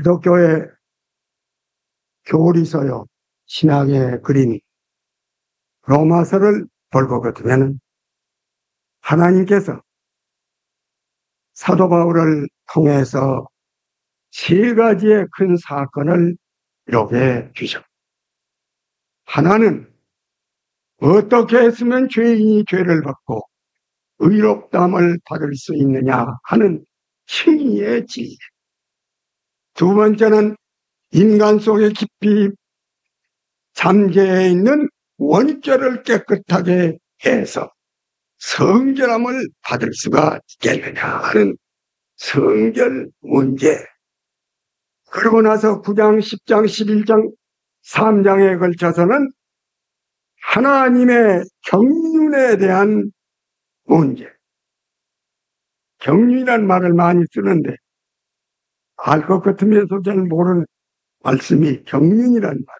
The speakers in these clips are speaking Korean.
기독교의 교리서요, 신학의 그림, 로마서를 볼고 같으면 하나님께서 사도 바울을 통해서 세 가지의 큰 사건을 이루게 주셨습니다. 하나는 어떻게 했으면 죄인이 죄를 받고 의롭다함을 받을 수 있느냐 하는 칭의의 진리. 두 번째는 인간 속에 깊이 잠재해 있는 원죄를 깨끗하게 해서 성결함을 받을 수가 있겠느냐 하는 성결 문제. 그러고 나서 9장, 10장, 11장, 3장에 걸쳐서는 하나님의 경륜에 대한 문제. 경륜이라는 말을 많이 쓰는데 알 것 같으면서 잘 모르는 말씀이 경륜이라는 말.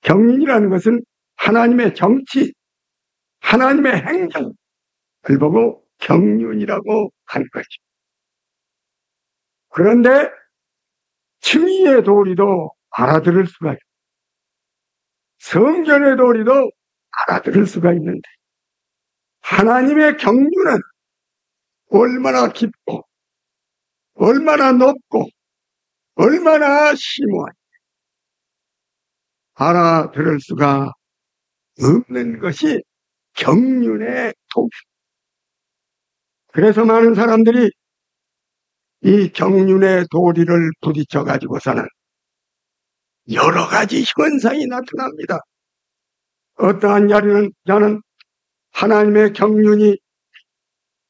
경륜이라는 것은 하나님의 정치, 하나님의 행정을 보고 경륜이라고 하는 거죠. 그런데 칭의의 도리도 알아들을 수가 있고 성전의 도리도 알아들을 수가 있는데 하나님의 경륜은 얼마나 깊고 얼마나 높고 얼마나 심오한지 알아들을 수가 없는 것이 경륜의 도리. 그래서 많은 사람들이 이 경륜의 도리를 부딪혀 가지고서는 여러 가지 현상이 나타납니다. 어떠한 자는 하나님의 경륜이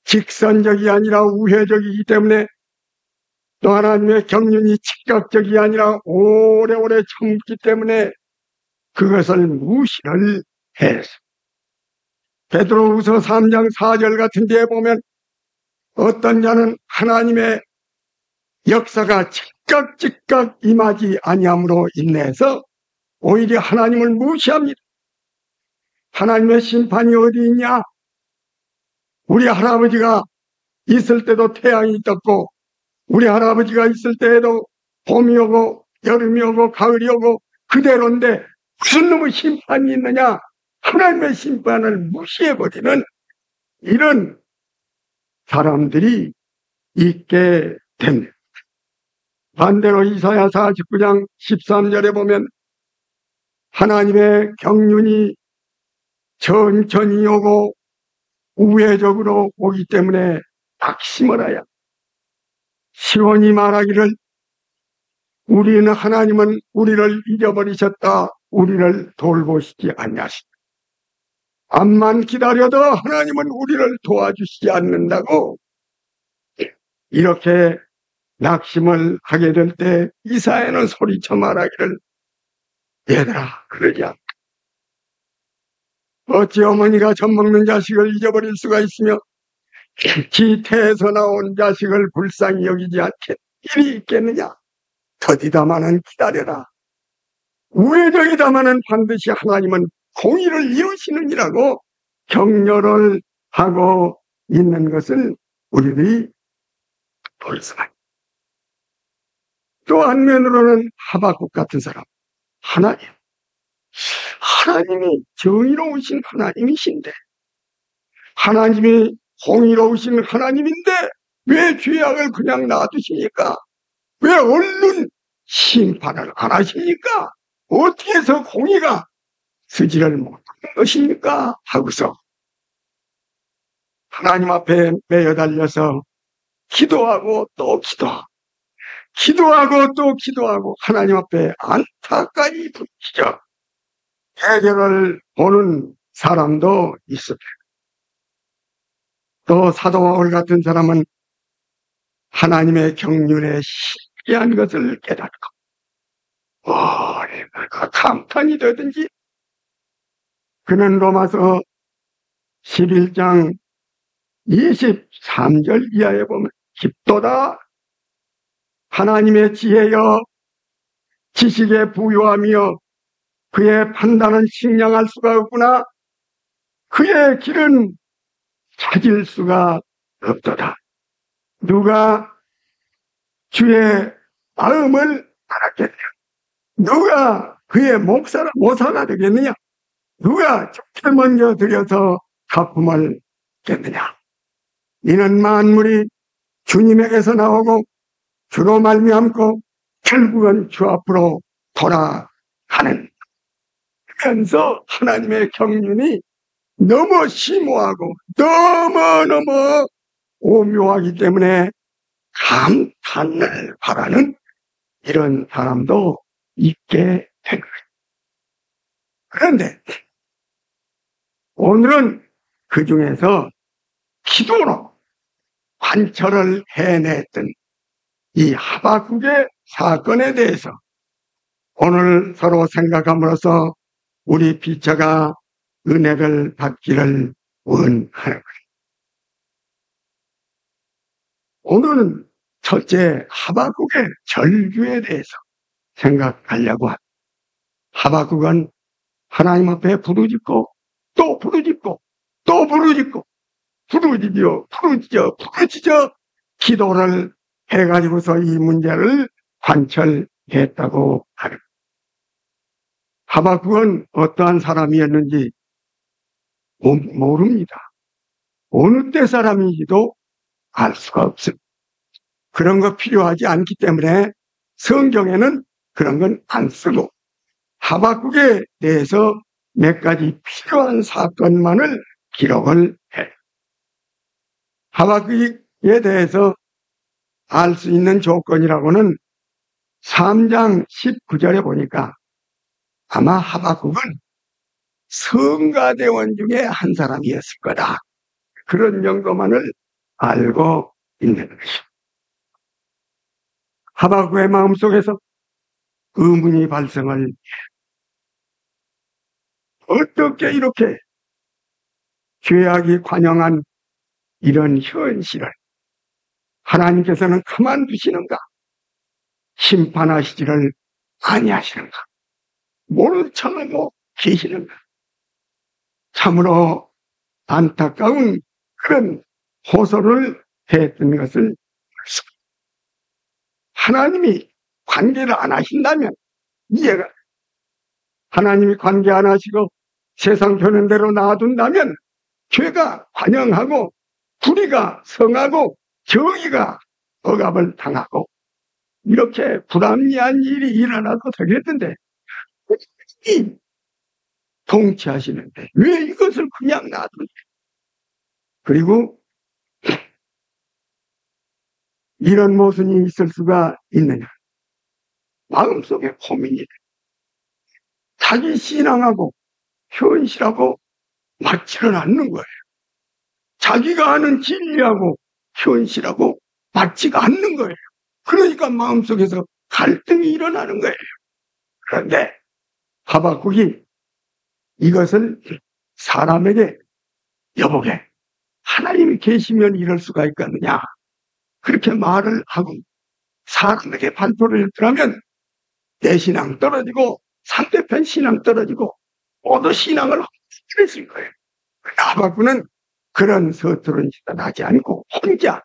직선적이 아니라 우회적이기 때문에 또 하나님의 경륜이 즉각적이 아니라 오래오래 참기 때문에 그것을 무시를 해서 베드로후서 3장 4절 같은 데에 보면 어떤 자는 하나님의 역사가 즉각 임하지 아니함으로 인해서 오히려 하나님을 무시합니다. 하나님의 심판이 어디 있냐? 우리 할아버지가 있을 때도 태양이 떴고 우리 할아버지가 있을 때에도 봄이 오고 여름이 오고 가을이 오고 그대로인데 무슨 놈의 심판이 있느냐? 하나님의 심판을 무시해버리는 이런 사람들이 있게 됩니다. 반대로 이사야 49장 13절에 보면 하나님의 경륜이 천천히 오고 우회적으로 오기 때문에 낙심을 하여 시온이 말하기를 우리는 하나님은 우리를 잊어버리셨다. 우리를 돌보시지 않냐시다. 암만 기다려도 하나님은 우리를 도와주시지 않는다고 이렇게 낙심을 하게 될 때 이사야는 소리쳐 말하기를 얘들아 그러지 않다. 어찌 어머니가 젖 먹는 자식을 잊어버릴 수가 있으며 기태에서 나온 자식을 불쌍히 여기지 않게 일이 있겠느냐. 더디다마는 기다려라. 우회적이다마는 반드시 하나님은 공의를 이루시느니라고 격려를 하고 있는 것을 우리들이 볼 수가 있다. 또 한면으로는 하박국 같은 사람, 하나님이 정의로우신 하나님이신데 하나님이 공의로우신 하나님인데 왜 죄악을 그냥 놔두십니까? 왜 얼른 심판을 안 하십니까? 어떻게 해서 공의가 쓰지를 못하는 것입니까? 하고서 하나님 앞에 매여 달려서 기도하고 또 기도하고 또 기도하고 하나님 앞에 안타까이 부딪혀 해결을 보는 사람도 있습니다. 또 사도 바울 같은 사람은 하나님의 경륜에 신기한 것을 깨닫고 내가 감탄이 되든지 그는 로마서 11장 23절 이하에 보면 깊도다 하나님의 지혜여 지식에 부유하며 그의 판단은 식량할 수가 없구나. 그의 길은 찾을 수가 없도다. 누가 주의 마음을 받겠느냐? 누가 그의 모사가 되겠느냐? 누가 죽게 먼저 들여서 갚음을 겠느냐? 이는 만물이 주님에게서 나오고 주로 말미암고 결국은 주 앞으로 돌아가는, 그래서 하나님의 경륜이 너무 심오하고 너무너무 오묘하기 때문에 감탄을 바라는 이런 사람도 있게 된 거예요. 그런데 오늘은 그 중에서 기도로 관철을 해냈던 이 하박국의 사건에 대해서 오늘 서로 생각함으로써 우리 피처가 은혜를 받기를 원하는 거예요. 오늘은 첫째 하박국의 절규에 대해서 생각하려고 합니다. 하박국은 하나님 앞에 부르짖고 또 부르짖고 또 부르짖고 부르짖어 기도를 해가지고서 이 문제를 관철했다고 하는. 하박국은 어떠한 사람이었는지 모릅니다. 어느 때 사람인지도 알 수가 없습니다. 그런 거 필요하지 않기 때문에 성경에는 그런 건 안 쓰고 하박국에 대해서 몇 가지 필요한 사건만을 기록을 해요. 하박국에 대해서 알 수 있는 조건이라고는 3장 19절에 보니까 아마 하박국은 성가대원 중에 한 사람이었을 거다, 그런 정도만을 알고 있는 것입니다. 하박국의 마음속에서 의문이 발생을, 어떻게 이렇게 죄악이 관영한 이런 현실을 하나님께서는 가만두시는가? 심판하시지를 아니하시는가? 모른 척하고 계시는가? 참으로 안타까운 그런 호소를 했던 것을 볼 수가 있습니다. 하나님이 관계를 안 하신다면 이해가, 하나님이 관계 안 하시고 세상 되는 대로 놔둔다면 죄가 관영하고 불의가 성하고 정의가 억압을 당하고 이렇게 불합리한 일이 일어나도 되겠는데 이 통치하시는데 왜 이것을 그냥 놔두냐? 그리고 이런 모순이 있을 수가 있느냐? 마음속에 고민이 돼. 자기 신앙하고 현실하고 맞지를 않는 거예요. 자기가 아는 진리하고 현실하고 맞지가 않는 거예요. 그러니까 마음속에서 갈등이 일어나는 거예요. 그런데 하박국이 이것을 사람에게, 여보게 하나님이 계시면 이럴 수가 있겠느냐, 그렇게 말을 하고 사람에게 발표를 했더라면 내 신앙 떨어지고 상대편 신앙 떨어지고 모두 신앙을 헛되었을 거예요. 하박국은 그런 서투른 짓을 하지 않고 혼자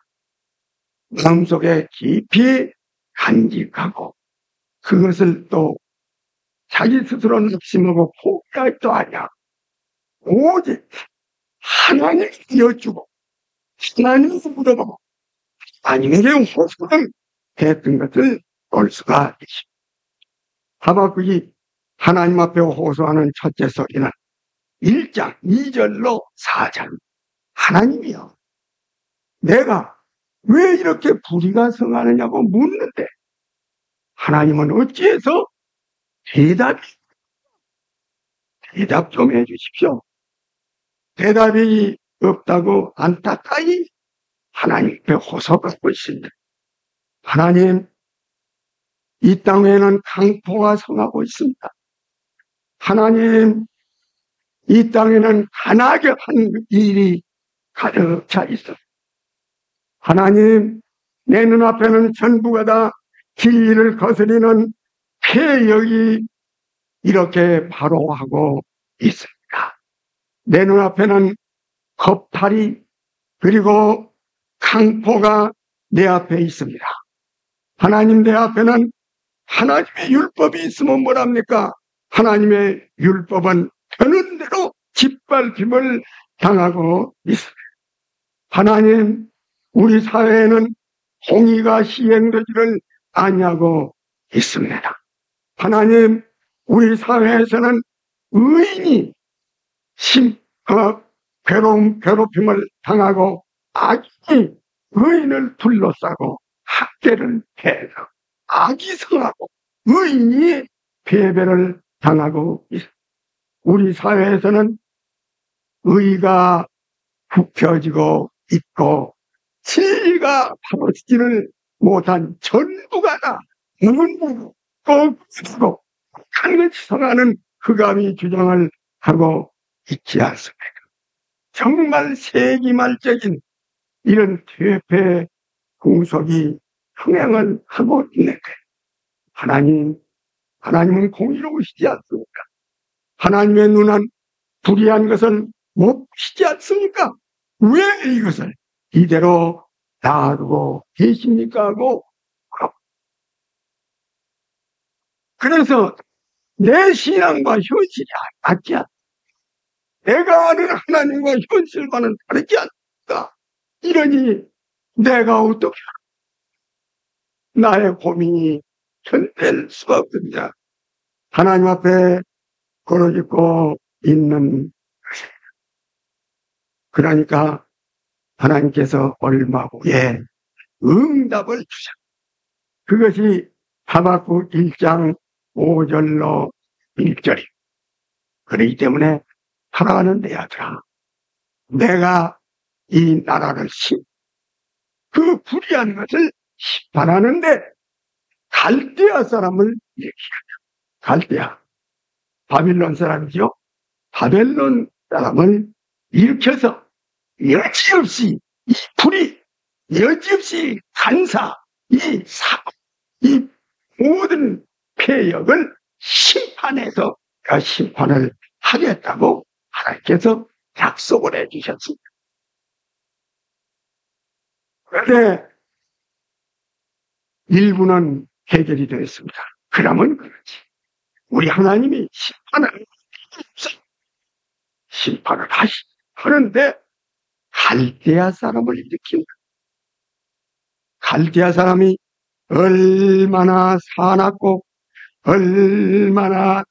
마음속에 깊이 간직하고 그것을 또 자기 스스로 낙심하고 포기할 도 아니야. 오직 하나님께 여쭈고 하나님께 물어보고 하나님에게 호소를 했던 것을 볼 수가 있습니다. 하박국이 하나님 앞에 호소하는 첫째 소리는 1장 2절로 4절. 하나님이요, 내가 왜 이렇게 불의가 성하느냐고 묻는데 하나님은 어찌해서 대답 좀 해주십시오. 대답이 없다고 안타까이 하나님께 호소하고 있습니다. 하나님, 이 땅에는 강포가 성하고 있습니다. 하나님, 이 땅에는 가나게 한 일이 가득 차 있습니다. 하나님, 내 눈앞에는 전부가 다 진리를 거스리는 폐역이 이렇게 바로하고 있습니다. 내 눈앞에는 겁탈이 그리고 강포가 내 앞에 있습니다. 하나님, 내 앞에는 하나님의 율법이 있으면 뭐랍니까? 하나님의 율법은 되는 대로 짓밟힘을 당하고 있습니다. 하나님, 우리 사회에는 공의가 시행되지를 아니하고 있습니다. 하나님, 우리 사회에서는 의인이 괴롭힘을 당하고 악인이 의인을 둘러싸고 학대를 해서 악이 성하고 의인이 패배를 당하고 있습니다. 우리 사회에서는 의가 굽혀지고 있고 진리가 바로지지를 못한 전부가 다 눈물고 꼬고 한 것이 성하는 흑암이 주장을 하고 있지 않습니까? 정말 세기말적인 이런 퇴폐 공속이 흥행을 하고 있는데 하나님은 공의로우시지 않습니까? 하나님의 눈은 불의한 것을 못 보시지 않습니까? 왜 이것을 이대로 놔두고 계십니까? 하고 그래서 내 신앙과 현실이 맞지 않다. 내가 아는 하나님과 현실과는 다르지 않다. 이러니 내가 어떻게 나의 고민이 견딜 수가 없습니다. 하나님 앞에 걸어짓고 있는 것입니다. 그러니까 하나님께서 얼마 후에 응답을 주셨다. 그것이 하박국 1장 5절로 1절입니다. 그렇기 때문에 살아가는 내 아들아, 내가 이 나라를 그 불의한 것을 심판하는데 갈대아 사람을 일으키라. 갈대아, 바빌론 사람이죠. 바벨론 사람을 일으켜서 여지없이 이 불의, 여지없이 간사, 이 사고, 이 모든 폐역을 심판해서 그 심판을 하겠다고 하나님께서 약속을 해주셨습니다. 그런데 일부는 해결이 되었습니다. 그러면 그렇지. 우리 하나님이 심판을 하는데 갈대아 사람을 일으킨다. 갈대아 사람이 얼마나 사납고 얼마나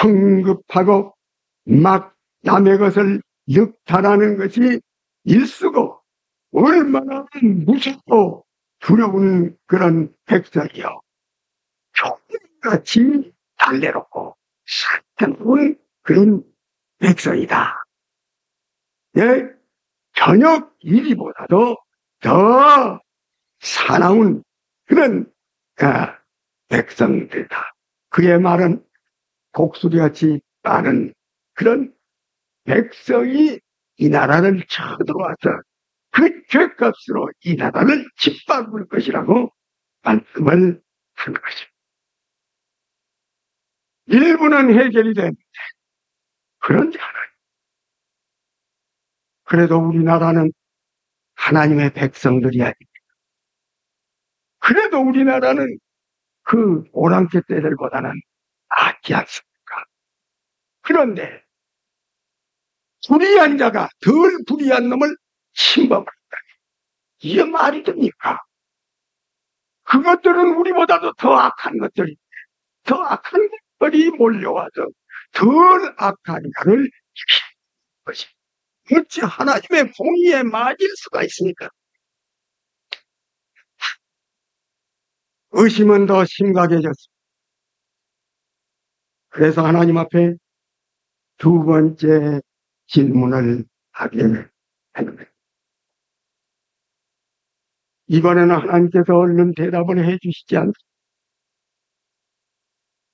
성급하고 막 남의 것을 역탈하는 것이 일쓰고 얼마나 무섭고 두려운 그런 백성이요. 종같이 달래놓고 사탄은 그런 백성이다. 예, 저녁 일이보다도 더 사나운 그런 백성들이다. 그의 말은 독수리같이 빠른 그런 백성이 이 나라를 쳐들어와서 그 죄값으로 이 나라를 짓밟을 것이라고 말씀을 한 것입니다. 일부는 해결이 됐는데 그런지 하나님. 그래도 우리나라는 하나님의 백성들이 아닙니다. 그래도 우리나라는 그 오랑캐 떼들보다는 낫지 않습니까? 그런데 불의한 자가 덜 불의한 놈을 침범을 한다니 이게 말이 됩니까? 그것들은 우리보다도 더 악한 것들이 더 악한 것들이 몰려와서 덜 악한 자를 지키는 것이 어찌 하나님의 공의에 맞을 수가 있습니까? 의심은 더 심각해졌습니다. 그래서 하나님 앞에 두 번째 질문을 하게 하는 거예요. 이번에는 하나님께서 얼른 대답을 해주시지 않습니다.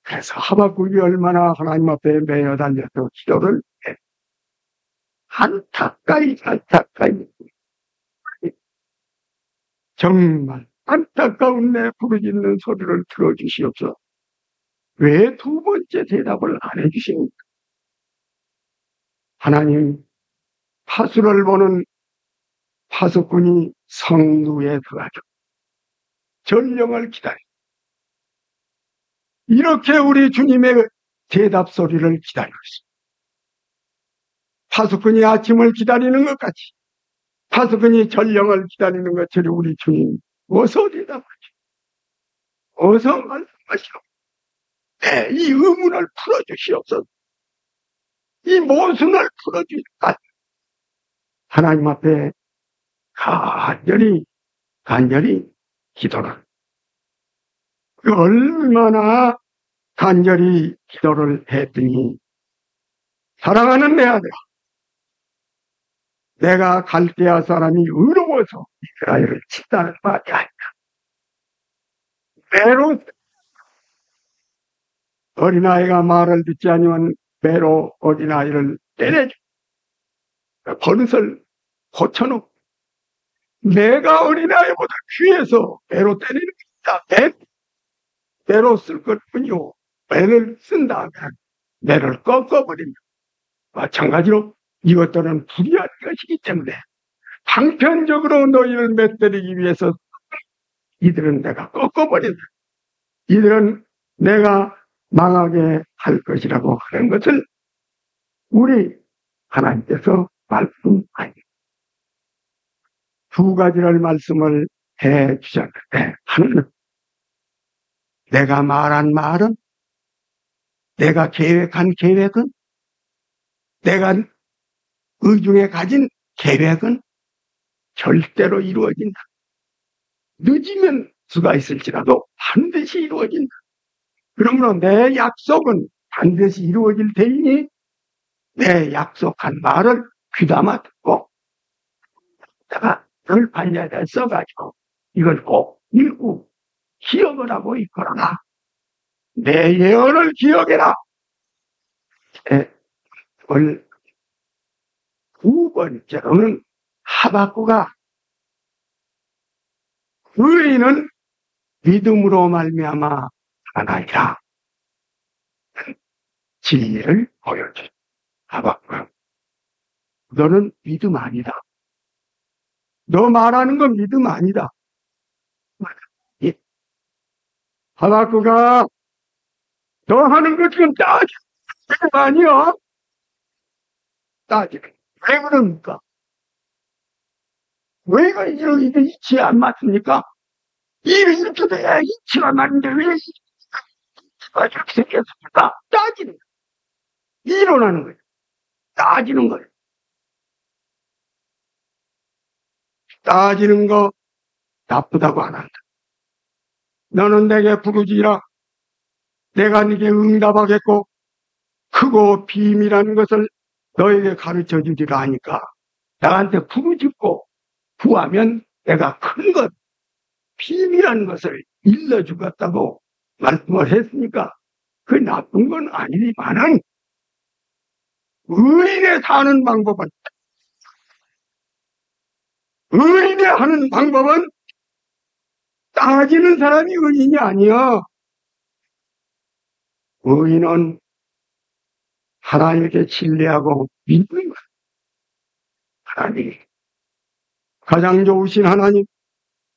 그래서 하박국이 얼마나 하나님 앞에 매여 달려서 기도를 해. 안타까이 정말 안타까운 내 부르짖는 소리를 들어주시옵소서. 왜 두 번째 대답을 안 해주십니까? 하나님, 파수를 보는 파수꾼이 성루에 들어가죠. 전령을 기다려. 이렇게 우리 주님의 대답 소리를 기다리고 있습니다. 파수꾼이 아침을 기다리는 것 같이, 파수꾼이 전령을 기다리는 것처럼 우리 주님 어서 대답하시오. 어서 말씀하시오. 이 의문을 풀어주시옵소서. 이 모순을 풀어주시옵소서. 하나님 앞에 간절히 기도를. 얼마나 간절히 기도를 했더니, 사랑하는 내 아들아, 내가 갈대아 사람이 의로워서 이스라엘을 친다는 말이 아니라 매로, 어린아이가 말을 듣지 아니면 매로 어린아이를 때려주고 버릇을 고쳐놓고, 내가 어린아이보다 귀해서 매로 때리는 것이다. 매로 쓸 것뿐이요, 매를 쓴다면 매를 꺾어버립니다. 마찬가지로 이것들은 불의한 것이기 때문에 방편적으로 너희를 맷때리기 위해서 이들은 내가 꺾어버린다. 이들은 내가 망하게 할 것이라고 하는 것을 우리 하나님께서 말씀하십니다. 두 가지를 말씀을 해 주셨는데, 하나는 내가 말한 말은, 내가 계획한 계획은, 내가 의중에 가진 계획은 절대로 이루어진다. 늦으면 수가 있을지라도 반드시 이루어진다. 그러므로 내 약속은 반드시 이루어질 테니 내 약속한 말을 귀담아 듣고, 내가 늘 반야에 써가지고 이걸 꼭 읽고 기억을 하고 있거라. 내 예언을 기억해라. 두 번째로는 하박구가 의인은 믿음으로 말미암아 하나이라 진리를 보여준 하박구가, 너는 믿음 아니다. 너 말하는 건 믿음 아니다. 하박구가 너 하는 것 지금 따지는 거 아니야? 따지는. 왜 그럽니까? 왜 이게 이치에 안 맞습니까? 이렇게 돼야 이치가 맞는데 왜 이치가 이렇게 생겼습니까? 따지는 거예요. 이론하는 거예요. 따지는 거예요. 따지는 거 나쁘다고 안 한다. 너는 내게 부르지라. 내가 네게 응답하겠고 크고 비밀한 것을 너에게 가르쳐 주리라 하니까, 나한테 부르짖고 구하면 내가 큰 것, 비밀한 것을 일러주겠다고 말씀을 했으니까 그 나쁜 건 아니지만은, 의인의 사는 방법은, 의인의 하는 방법은 따지는 사람이 의인이 아니야. 의인은 하나님께 신뢰하고 믿는 거야. 하나님, 가장 좋으신 하나님,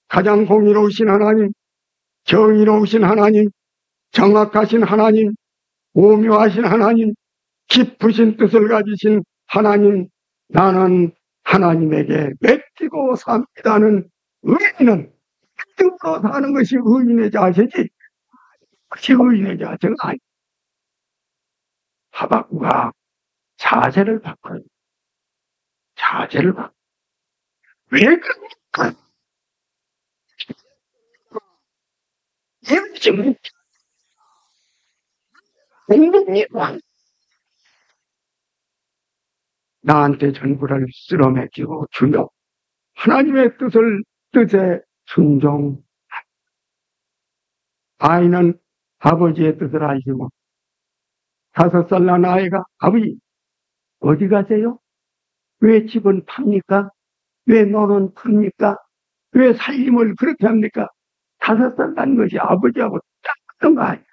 가장 공의로우신 하나님, 정의로우신 하나님, 정확하신 하나님, 오묘하신 하나님, 깊으신 뜻을 가지신 하나님, 나는 하나님에게 맡기고 삽니다는 의인은 믿음으로 사는 것이 의인의 자세지, 그것이 의인의 자세가 아니야. 하박구가 자세를 바꿔요. 자세를 바꿔. 왜 그럽니까? 지금 나한테 전부를 쓸어맺히고 주며 하나님의 뜻에 순종. 아이는 아버지의 뜻을 알지만 5살 난 아이가, 아버지 어디 가세요? 왜 집은 팝니까? 왜 너는 팝니까? 왜 살림을 그렇게 합니까? 5살 난 것이 아버지하고 똑같은 거 아니야.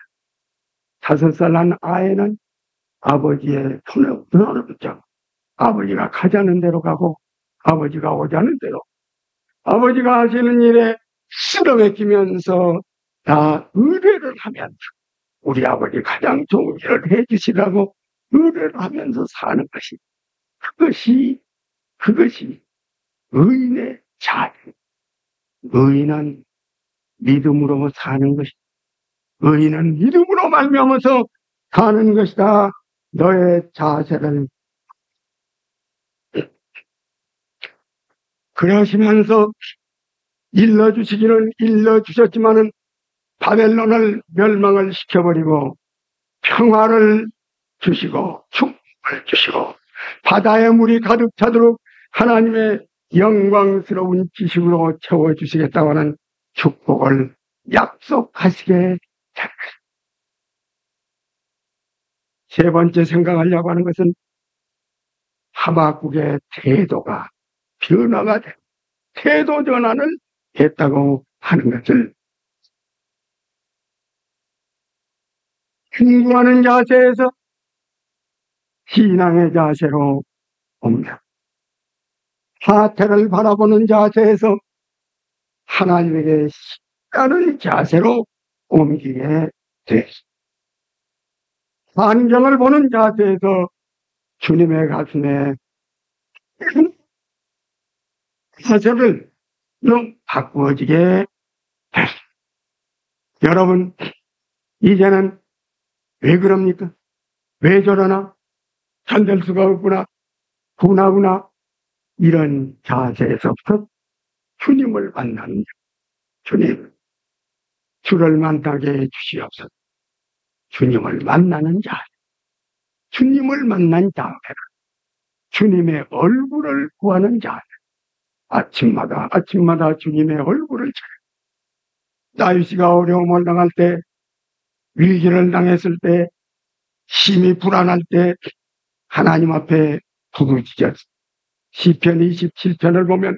5살 난 아이는 아버지의 손을 붙잡고 아버지가 가자는 대로 가고 아버지가 오자는 대로 아버지가 하시는 일에 쓸어맥히면서 다 의뢰를 하면서 우리 아버지 가장 좋은 일을 해주시라고 의뢰를 하면서 사는 것이, 그것이 의인의 자세. 의인은 믿음으로 사는 것이다. 의인은 믿음으로 말미암아서 사는 것이다. 너의 자세를 그러시면서 일러주시기는 일러주셨지만은 바벨론을 멸망을 시켜버리고 평화를 주시고 축복을 주시고 바다의 물이 가득 차도록 하나님의 영광스러운 지식으로 채워주시겠다고 하는 축복을 약속하시게 됩니다. 세 번째 생각하려고 하는 것은 하박국의 태도가 변화가 돼 태도 전환을 했다고 하는 것을 충고하는 자세에서 신앙의 자세로 옵니다. 사태를 바라보는 자세에서 하나님에게 식다는 자세로 옮기게 됐습니다. 환경을 보는 자세에서 주님의 가슴에 자세를 바꾸어지게 됐습니다. 여러분, 이제는 왜 그럽니까? 왜 저러나? 견딜 수가 없구나. 분하구나. 이런 자세에서부터 주님을 만나는 주님, 주를 만나게 해주시옵소서. 주님을 만나는 자세, 주님을 만난 자세는 주님의 얼굴을 구하는 자세. 아침마다 주님의 얼굴을 찾아. 다윗이가 어려움을 당할 때, 위기를 당했을 때, 심히 불안할 때 하나님 앞에 부르짖었습니다. 시편 27편을 보면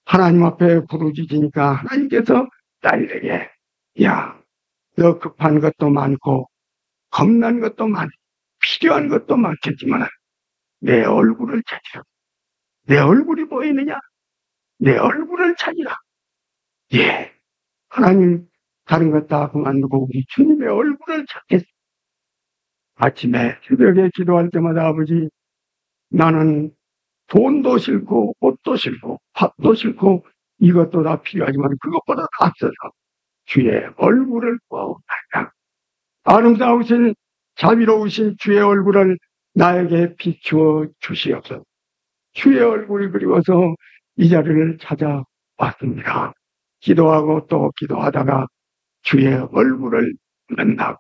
하나님 앞에 부르짖으니까 하나님께서 다윗에게 야, 너 급한 것도 많고 겁난 것도 많고 필요한 것도 많겠지만 내 얼굴을 찾으라. 내 얼굴이 보이느냐? 내 얼굴을 찾으라. 예, 하나님 다른 것 다 그만두고 우리 주님의 얼굴을 찾겠습니다. 아침에 새벽에 기도할 때마다 아버지, 나는 돈도 싫고 옷도 싫고 밥도 싫고 이것도 다 필요하지만 그것보다 앞서서 주의 얼굴을 구하옵나이다. 아름다우신 자비로우신 주의 얼굴을 나에게 비추어 주시옵소서. 주의 얼굴이 그리워서 이 자리를 찾아왔습니다. 기도하고 또 기도하다가 주의 얼굴을 만나고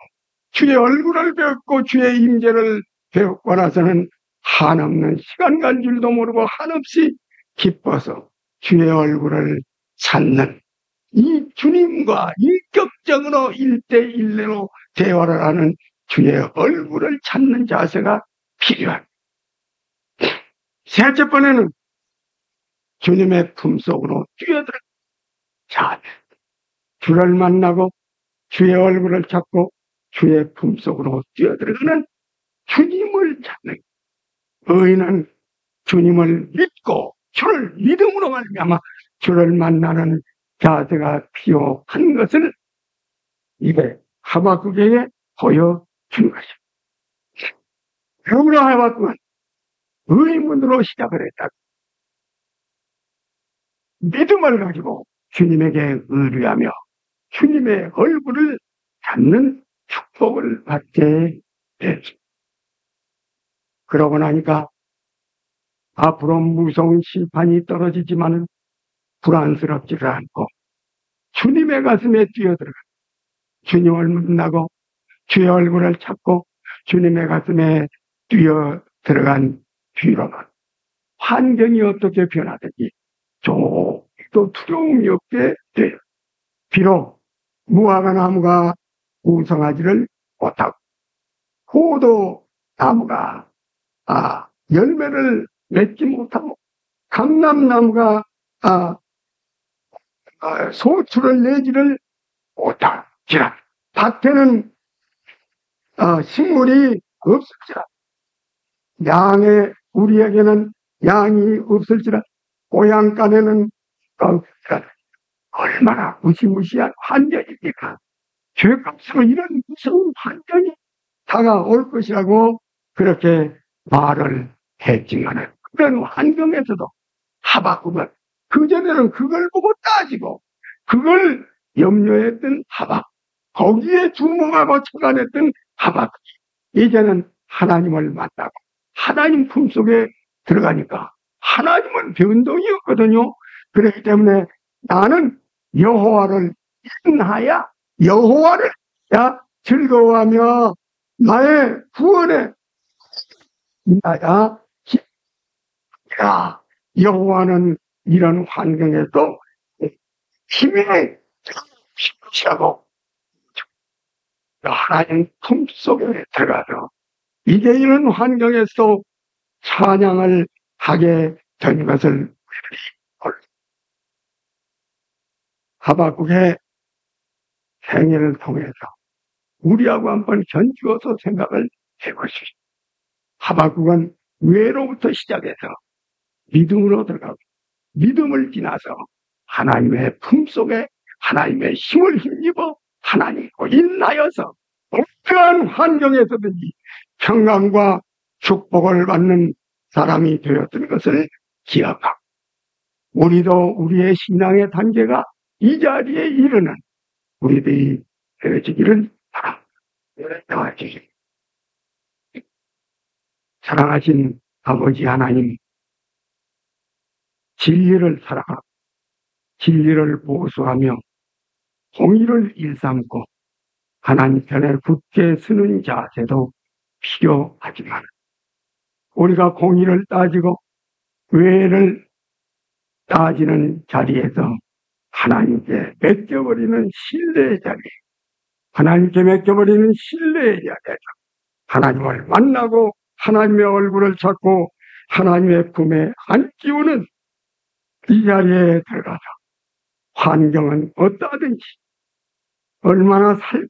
주의 얼굴을 배웠고 주의 임재를 배웠고 나서는 한없는 시간 간 줄도 모르고 한없이 기뻐서 주의 얼굴을 찾는 이 주님과 인격적으로 1대1로 대화를 하는 주의 얼굴을 찾는 자세가 필요합니다. 셋째 번에는 주님의 품속으로 뛰어들어 자세. 주를 만나고 주의 얼굴을 찾고 주의 품속으로 뛰어들어가는 주님을 찾는 의인은 주님을 믿고 주를 믿음으로 말미암아 주를 만나는 자세가 필요한 것을 이게 하박국에게 보여준 것입니다. 그러므로 하박국은 의문으로 시작을 했다. 믿음을 가지고 주님에게 의뢰하며 주님의 얼굴을 찾는 축복을 받게 됐습니다. 그러고 나니까 앞으로 무서운 심판이 떨어지지만은 불안스럽지를 않고 주님의 가슴에 뛰어들어가 주님을 만나고 주의 얼굴을 찾고 주님의 가슴에 뛰어들어간 뒤로는 환경이 어떻게 변하든지 조금도 두려움이 없게 돼요. 비록 무화과 나무가 우성하지를 못하고 포도 나무가 열매를 맺지 못하고 감람나무가 소출을 내지를 못할지라 밭에는 식물이 없을지라 우리에게는 양이 없을지라 고향간에는 없을지라 얼마나 무시무시한 환경입니까? 죄값으로 이런 무서운 환경이 다가올 것이라고 그렇게 말을 했지만 그런 환경에서도 하박국은 그전에는 그걸 보고 따지고 그걸 염려했던 하박, 거기에 주목하고 착안했던 하박, 이제는 하나님을 만나고 하나님 품속에 들어가니까 하나님은 변동이었거든요. 그렇기 때문에 나는 여호와를 인하여 여호와를 즐거워하며 나의 구원에 인하여 기쁘리라. 여호와는 이런 환경에도 힘의 빛이라고 하나님 품속에 들어가서 이제 이런 환경에서 찬양을 하게 된 것을 하박국의 생애를 통해서 우리하고 한번 견주어서 생각을 해보시죠. 하박국은 왜로부터 시작해서 믿음으로 들어가고 믿음을 지나서 하나님의 품속에 하나님의 힘을 힘입어 하나님과 인하여서 어떠한 환경에서든지 평강과 축복을 받는 사람이 되었던 것을 기억하고 우리도 우리의 신앙의 단계가 이 자리에 이르는 우리들이 되어지기를 바랍니다. 사랑하신 아버지 하나님, 진리를 살아가고 진리를 보수하며 공의를 일삼고 하나님 편에 굳게 서는 자세도 필요하지만 우리가 공의를 따지고 외를 따지는 자리에서 하나님께 맡겨버리는 신뢰의 자리, 하나님께 맡겨버리는 신뢰의 자리에서 하나님을 만나고 하나님의 얼굴을 찾고 하나님의 품에 안기우는 이 자리에 들어가서 환경은 어떠하든지 얼마나 살까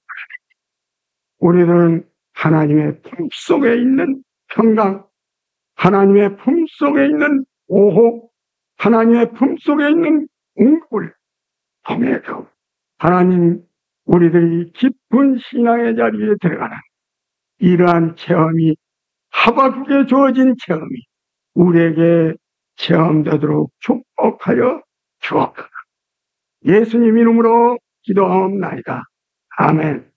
우리들은 하나님의 품속에 있는 평강, 하나님의 품속에 있는 오호, 하나님의 품속에 있는 응답을 통해서 하나님 우리들이 깊은 신앙의 자리에 들어가는 이러한 체험이 하박국에 주어진 체험이 우리에게 체험되도록 축복하여 주옵소서. 예수님 이름으로 기도하옵나이다. 아멘.